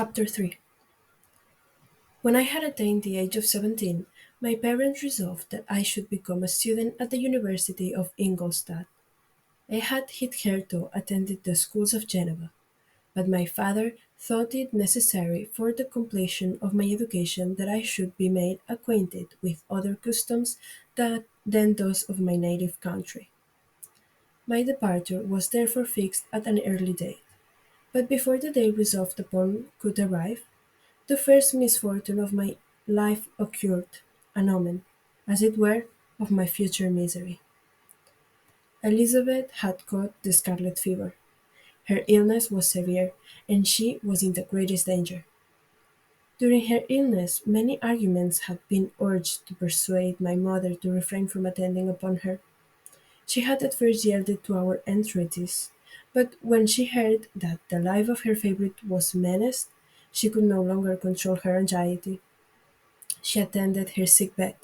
Chapter 3. When I had attained the age of 17, my parents resolved that I should become a student at the University of Ingolstadt. I had hitherto attended the schools of Geneva, but my father thought it necessary for the completion of my education that I should be made acquainted with other customs than those of my native country. My departure was therefore fixed at an early date, but before the day resolved upon could arrive, the first misfortune of my life occurred, an omen, as it were, of my future misery. Elizabeth had caught the scarlet fever. Her illness was severe, and she was in the greatest danger. During her illness, many arguments had been urged to persuade my mother to refrain from attending upon her. She had at first yielded to our entreaties, but when she heard that the life of her favorite was menaced, she could no longer control her anxiety. She attended her sick bed.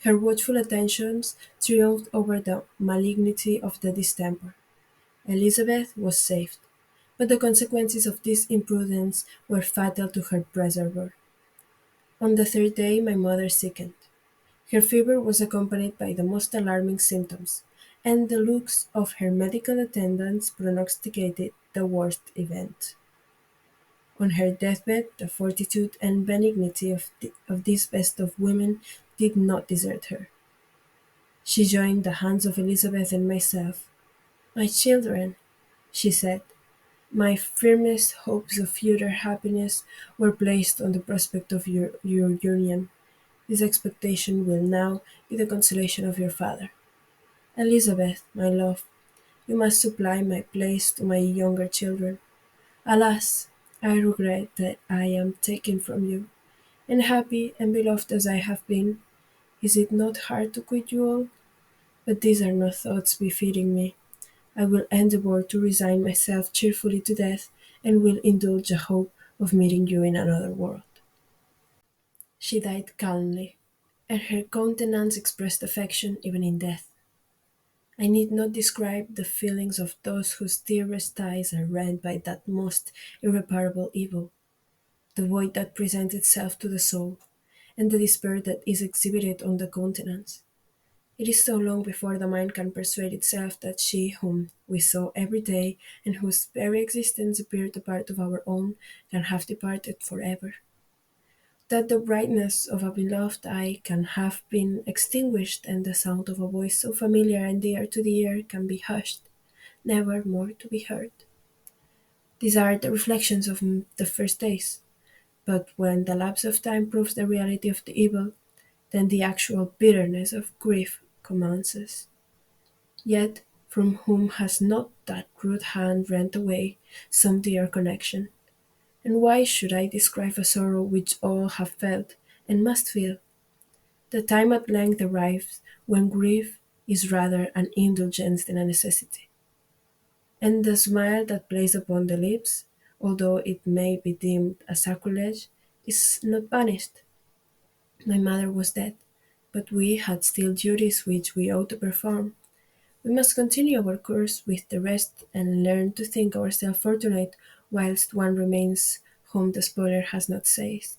Her watchful attentions triumphed over the malignity of the distemper. Elizabeth was saved, but the consequences of this imprudence were fatal to her preserver. On the third day my mother sickened. Her fever was accompanied by the most alarming symptoms, and the looks of her medical attendants prognosticated the worst event. On her deathbed, the fortitude and benignity of this best of women did not desert her. She joined the hands of Elizabeth and myself. "My children," she said, "my firmest hopes of future happiness were placed on the prospect of your union. This expectation will now be the consolation of your father. Elizabeth, my love, you must supply my place to my younger children. Alas, I regret that I am taken from you, and happy and beloved as I have been, is it not hard to quit you all? But these are not thoughts befitting me. I will endeavour to resign myself cheerfully to death, and will indulge a hope of meeting you in another world." She died calmly, and her countenance expressed affection even in death. I need not describe the feelings of those whose dearest ties are rent by that most irreparable evil, the void that presents itself to the soul, and the despair that is exhibited on the countenance. It is so long before the mind can persuade itself that she whom we saw every day, and whose very existence appeared a part of our own, can have departed for ever. That the brightness of a beloved eye can have been extinguished, and the sound of a voice so familiar and dear to the ear can be hushed, never more to be heard. These are the reflections of the first days, but when the lapse of time proves the reality of the evil, then the actual bitterness of grief commences. Yet from whom has not that rude hand rent away some dear connection? And why should I describe a sorrow which all have felt, and must feel? The time at length arrives when grief is rather an indulgence than a necessity, and the smile that plays upon the lips, although it may be deemed a sacrilege, is not banished. My mother was dead, but we had still duties which we ought to perform. We must continue our course with the rest, and learn to think ourselves fortunate whilst one remains whom the spoiler has not seized.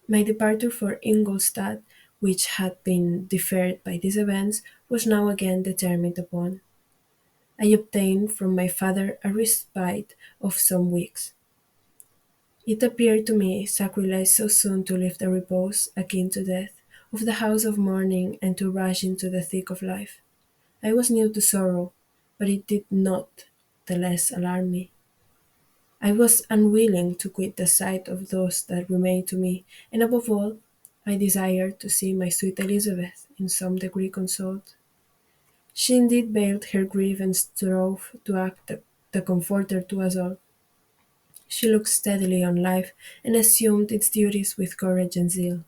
My departure for Ingolstadt, which had been deferred by these events, was now again determined upon. I obtained from my father a respite of some weeks. It appeared to me sacrilege so soon to leave the repose, akin to death, of the house of mourning, and to rush into the thick of life. I was new to sorrow, but it did not the less alarm me. I was unwilling to quit the sight of those that remained to me, and above all, I desired to see my sweet Elizabeth in some degree consoled. She indeed veiled her grief and strove to act the comforter to us all. She looked steadily on life, and assumed its duties with courage and zeal.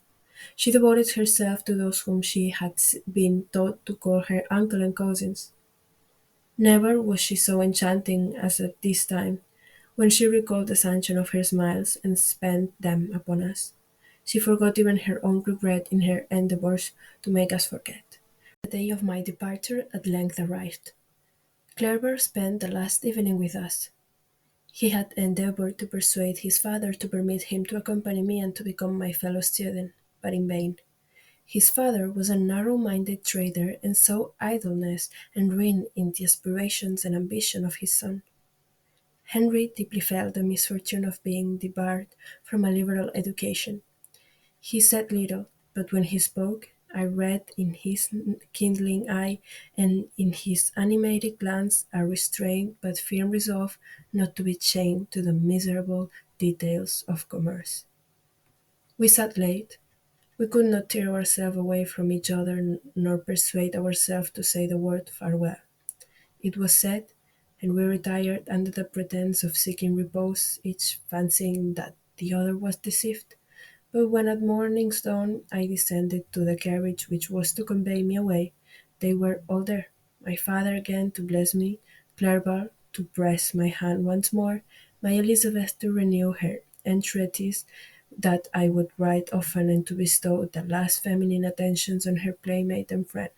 She devoted herself to those whom she had been taught to call her uncle and cousins. Never was she so enchanting as at this time, when she recalled the sunshine of her smiles, and spent them upon us. She forgot even her own regret in her endeavours to make us forget. The day of my departure at length arrived. Clerval spent the last evening with us. He had endeavored to persuade his father to permit him to accompany me and to become my fellow student, but in vain. His father was a narrow-minded trader and saw idleness and ruin in the aspirations and ambition of his son. Henry deeply felt the misfortune of being debarred from a liberal education. He said little, but when he spoke, I read in his kindling eye and in his animated glance a restrained but firm resolve not to be chained to the miserable details of commerce. We sat late. We could not tear ourselves away from each other nor persuade ourselves to say the word farewell. It was said, and we retired under the pretence of seeking repose, each fancying that the other was deceived. But when at morning's dawn I descended to the carriage which was to convey me away, they were all there. My father again to bless me, Clerval to press my hand once more, my Elizabeth to renew her entreaties that I would write often and to bestow the last feminine attentions on her playmate and friend.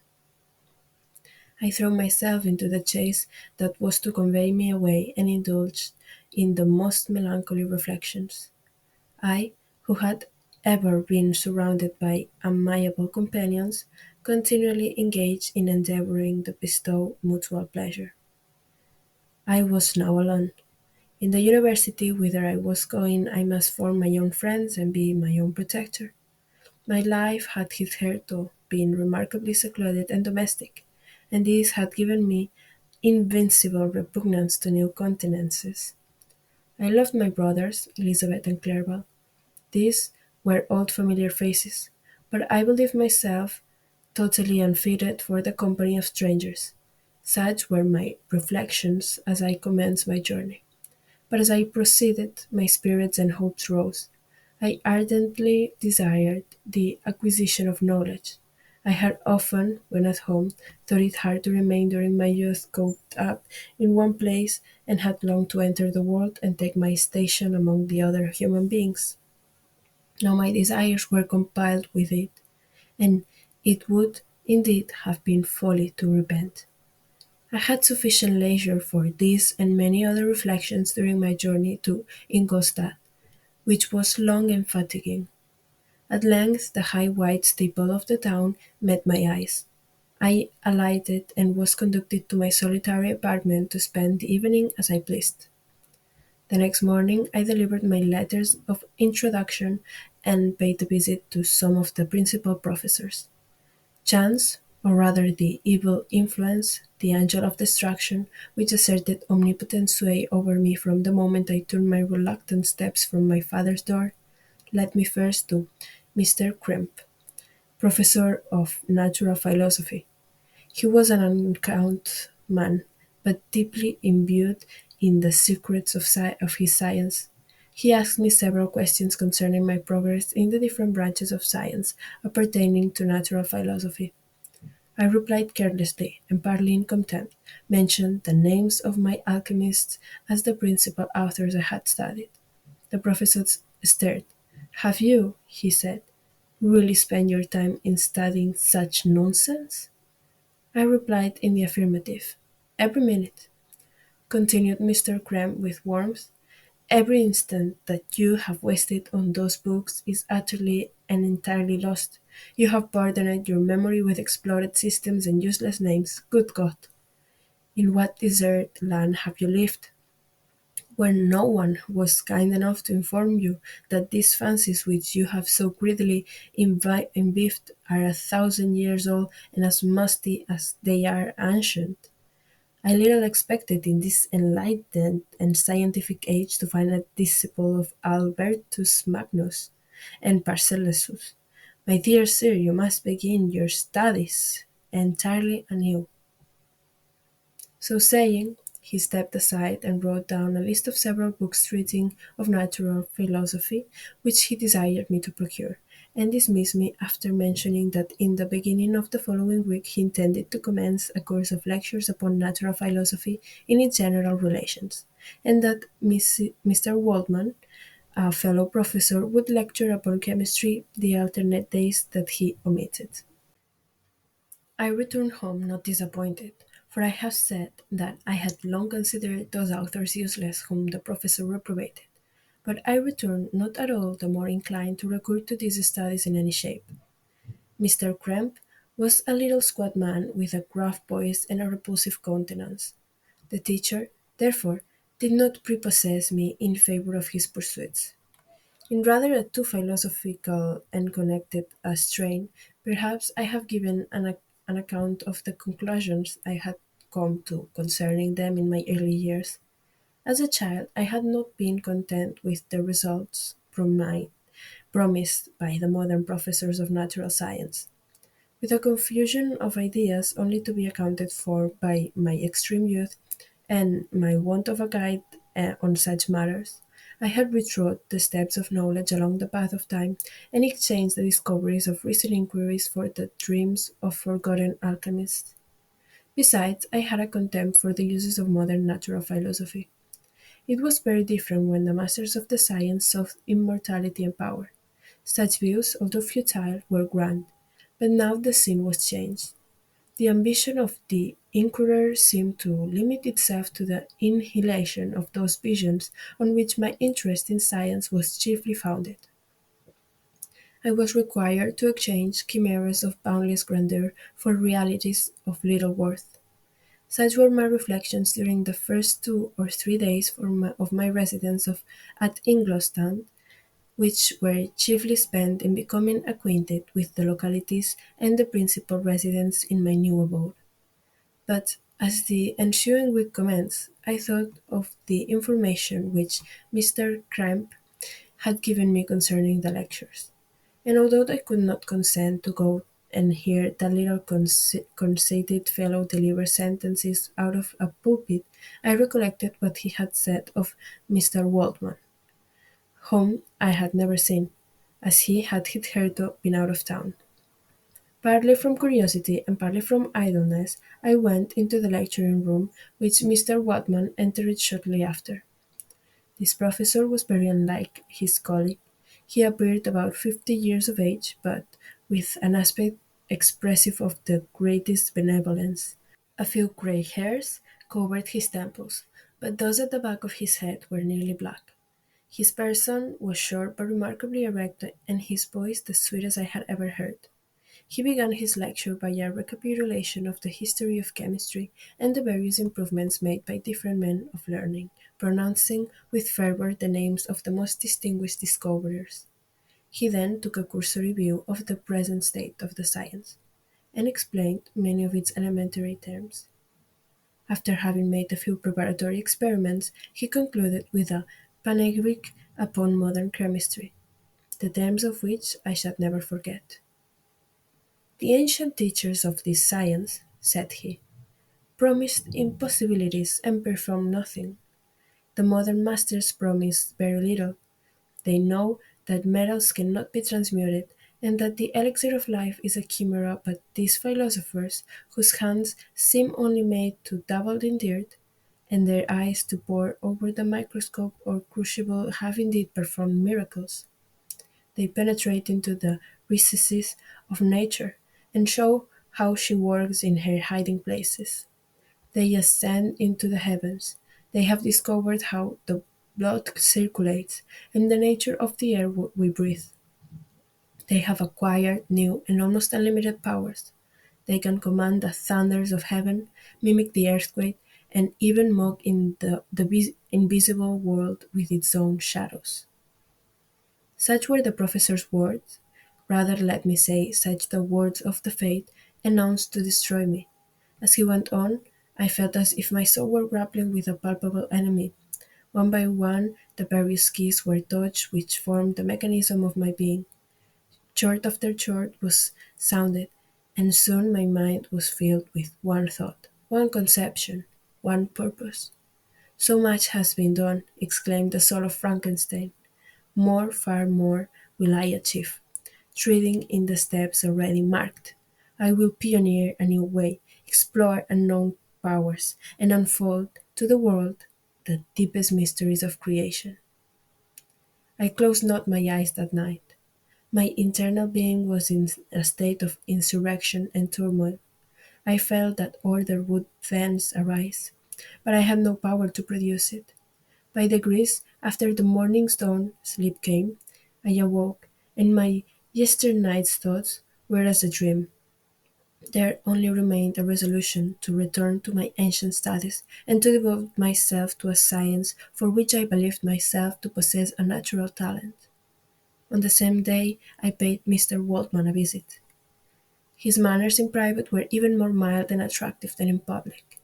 I threw myself into the chaise that was to convey me away and indulged in the most melancholy reflections. I, who had ever been surrounded by amiable companions, continually engaged in endeavouring to bestow mutual pleasure. I was now alone. In the university whither I was going, I must form my own friends and be my own protector. My life had hitherto been remarkably secluded and domestic, and this had given me invincible repugnance to new countenances. I loved my brothers, Elizabeth and Clerval. These were old familiar faces, but I believed myself totally unfitted for the company of strangers. Such were my reflections as I commenced my journey. But as I proceeded, my spirits and hopes rose. I ardently desired the acquisition of knowledge. I had often, when at home, thought it hard to remain during my youth cooped up in one place, and had longed to enter the world and take my station among the other human beings. Now my desires were compiled with it, and it would indeed have been folly to repent. I had sufficient leisure for this and many other reflections during my journey to Ingolstadt, which was long and fatiguing. At length the high white steeple of the town met my eyes. I alighted and was conducted to my solitary apartment to spend the evening as I pleased. The next morning I delivered my letters of introduction and paid a visit to some of the principal professors. Chance, or rather the evil influence, the angel of destruction, which asserted omnipotent sway over me from the moment I turned my reluctant steps from my father's door, led me first to Mr. Krempe, professor of natural philosophy. He was an uncouth man, but deeply imbued in the secrets of his science. He asked me several questions concerning my progress in the different branches of science appertaining to natural philosophy. I replied carelessly, and partly in contempt, mentioned the names of my alchemists as the principal authors I had studied. The professor stared. "Have you," he said, "really spent your time in studying such nonsense?" I replied in the affirmative. "Every minute," continued Mr. Krempe with warmth, "every instant that you have wasted on those books is utterly and entirely lost. You have burdened your memory with exploded systems and useless names. Good God! In what desert land have you lived, where no one was kind enough to inform you that these fancies which you have so greedily imbibed are 1,000 years old and as musty as they are ancient? I little expected in this enlightened and scientific age to find a disciple of Albertus Magnus and Paracelsus. My dear sir, you must begin your studies entirely anew." So saying, he stepped aside and wrote down a list of several books treating of natural philosophy, which he desired me to procure, and dismissed me after mentioning that in the beginning of the following week he intended to commence a course of lectures upon natural philosophy in its general relations, and that Mr. Waldman, a fellow professor, would lecture upon chemistry the alternate days that he omitted. I returned home not disappointed, For I have said that I had long considered those authors useless whom the professor reprobated, but I returned not at all the more inclined to recur to these studies in any shape. Mr. Krempe was a little squat man with a gruff voice and a repulsive countenance. The teacher, therefore, did not prepossess me in favour of his pursuits. In rather a too philosophical and connected a strain, perhaps I have given an account of the conclusions I had come to concerning them in my early years. As a child, I had not been content with the results promised by the modern professors of natural science. With a confusion of ideas only to be accounted for by my extreme youth and my want of a guide on such matters, I had retrod the steps of knowledge along the path of time and exchanged the discoveries of recent inquiries for the dreams of forgotten alchemists. Besides, I had a contempt for the uses of modern natural philosophy. It was very different when the masters of the science sought immortality and power. Such views, although futile, were grand, but now the scene was changed. The ambition of the inquirer seemed to limit itself to the inhalation of those visions on which my interest in science was chiefly founded. I was required to exchange chimeras of boundless grandeur for realities of little worth. Such were my reflections during the first 2 or 3 days of my residence at Ingolstadt, which were chiefly spent in becoming acquainted with the localities and the principal residents in my new abode. But as the ensuing week commenced, I thought of the information which Mr. Krempe had given me concerning the lectures, and although I could not consent to go and hear that little conceited fellow deliver sentences out of a pulpit, I recollected what he had said of Mr. Waldman, whom I had never seen, as he had hitherto been out of town. Partly from curiosity and partly from idleness, I went into the lecturing room, which Mr. Waldman entered shortly after. This professor was very unlike his colleague. He appeared about 50 years of age, but with an aspect expressive of the greatest benevolence. A few grey hairs covered his temples, but those at the back of his head were nearly black. His person was short but remarkably erect, and his voice the sweetest I had ever heard. He began his lecture by a recapitulation of the history of chemistry and the various improvements made by different men of learning, pronouncing with fervour the names of the most distinguished discoverers. He then took a cursory view of the present state of the science, and explained many of its elementary terms. After having made a few preparatory experiments, he concluded with a panegyric upon modern chemistry, the terms of which I shall never forget. The ancient teachers of this science, said he, promised impossibilities and performed nothing. The modern masters promise very little. They know that metals cannot be transmuted, and that the elixir of life is a chimera, but these philosophers, whose hands seem only made to dabble in dirt, and their eyes to pore over the microscope or crucible, have indeed performed miracles. They penetrate into the recesses of nature, and show how she works in her hiding places. They ascend into the heavens. They have discovered how the blood circulates, and the nature of the air we breathe. They have acquired new and almost unlimited powers. They can command the thunders of heaven, mimic the earthquake, and even mock in the invisible world with its own shadows. Such were the professor's words, rather let me say, such the words of the fate announced to destroy me. As he went on, I felt as if my soul were grappling with a palpable enemy. One by one, the various keys were touched which formed the mechanism of my being. Chord after chord was sounded, and soon my mind was filled with one thought, one conception, one purpose. So much has been done, exclaimed the soul of Frankenstein. More, far more, will I achieve, treading in the steps already marked. I will pioneer a new way, explore unknown powers, and unfold to the world the deepest mysteries of creation. I closed not my eyes that night. My internal being was in a state of insurrection and turmoil. I felt that order would thence arise, but I had no power to produce it. By degrees, after the morning's dawn, sleep came. I awoke, and my yesternight's thoughts were as a dream. There only remained a resolution to return to my ancient studies and to devote myself to a science for which I believed myself to possess a natural talent. On the same day I paid Mr. Waldman a visit. His manners in private were even more mild and attractive than in public,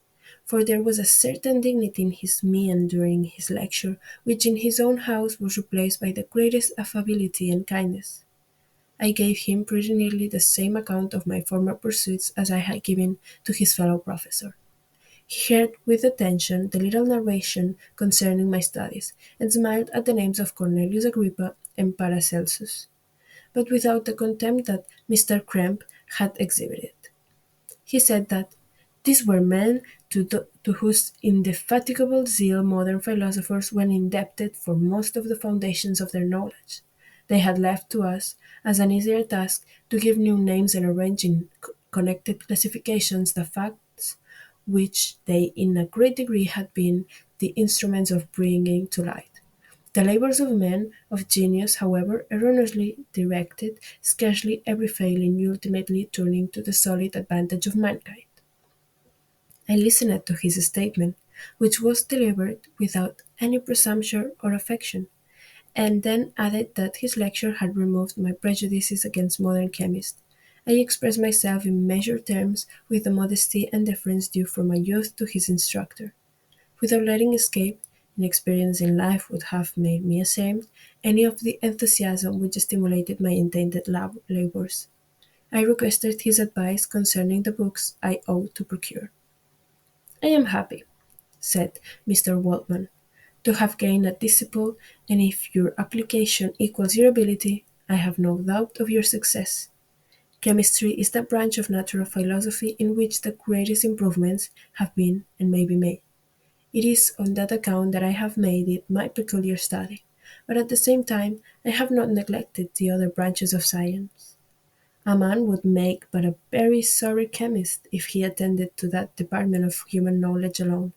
for there was a certain dignity in his mien during his lecture which in his own house was replaced by the greatest affability and kindness. I gave him pretty nearly the same account of my former pursuits as I had given to his fellow professor. He heard with attention the little narration concerning my studies, and smiled at the names of Cornelius Agrippa and Paracelsus, but without the contempt that Mr. Krempe had exhibited. He said that these were men to whose indefatigable zeal modern philosophers were indebted for most of the foundations of their knowledge. They had left to us, as an easier task, to give new names and arrange in connected classifications the facts which they in a great degree had been the instruments of bringing to light. The labors of men of genius, however erroneously directed, scarcely ever fail in ultimately turning to the solid advantage of mankind. I listened to his statement, which was delivered without any presumption or affection, and then added that his lecture had removed my prejudices against modern chemists. I expressed myself in measured terms with the modesty and deference due from my youth to his instructor. Without letting escape, an experience in life would have made me ashamed any of the enthusiasm which stimulated my intended labors. I requested his advice concerning the books I ought to procure. I am happy, said Mr. Waldman, to have gained a disciple, and if your application equals your ability, I have no doubt of your success. Chemistry is the branch of natural philosophy in which the greatest improvements have been and may be made. It is on that account that I have made it my peculiar study, but at the same time I have not neglected the other branches of science. A man would make but a very sorry chemist if he attended to that department of human knowledge alone.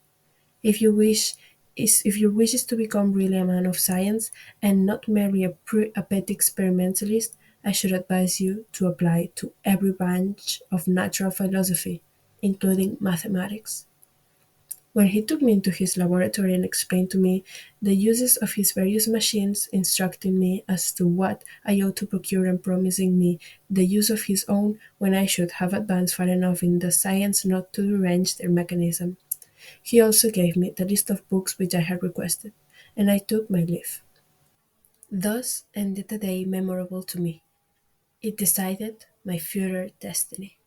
If you wish if your wish is to become really a man of science and not merely a petty experimentalist, I should advise you to apply to every branch of natural philosophy, including mathematics. When he took me into his laboratory and explained to me the uses of his various machines, instructing me as to what I ought to procure and promising me the use of his own when I should have advanced far enough in the science not to derange their mechanism, he also gave me the list of books which I had requested, and I took my leave. Thus ended a day memorable to me. It decided my future destiny.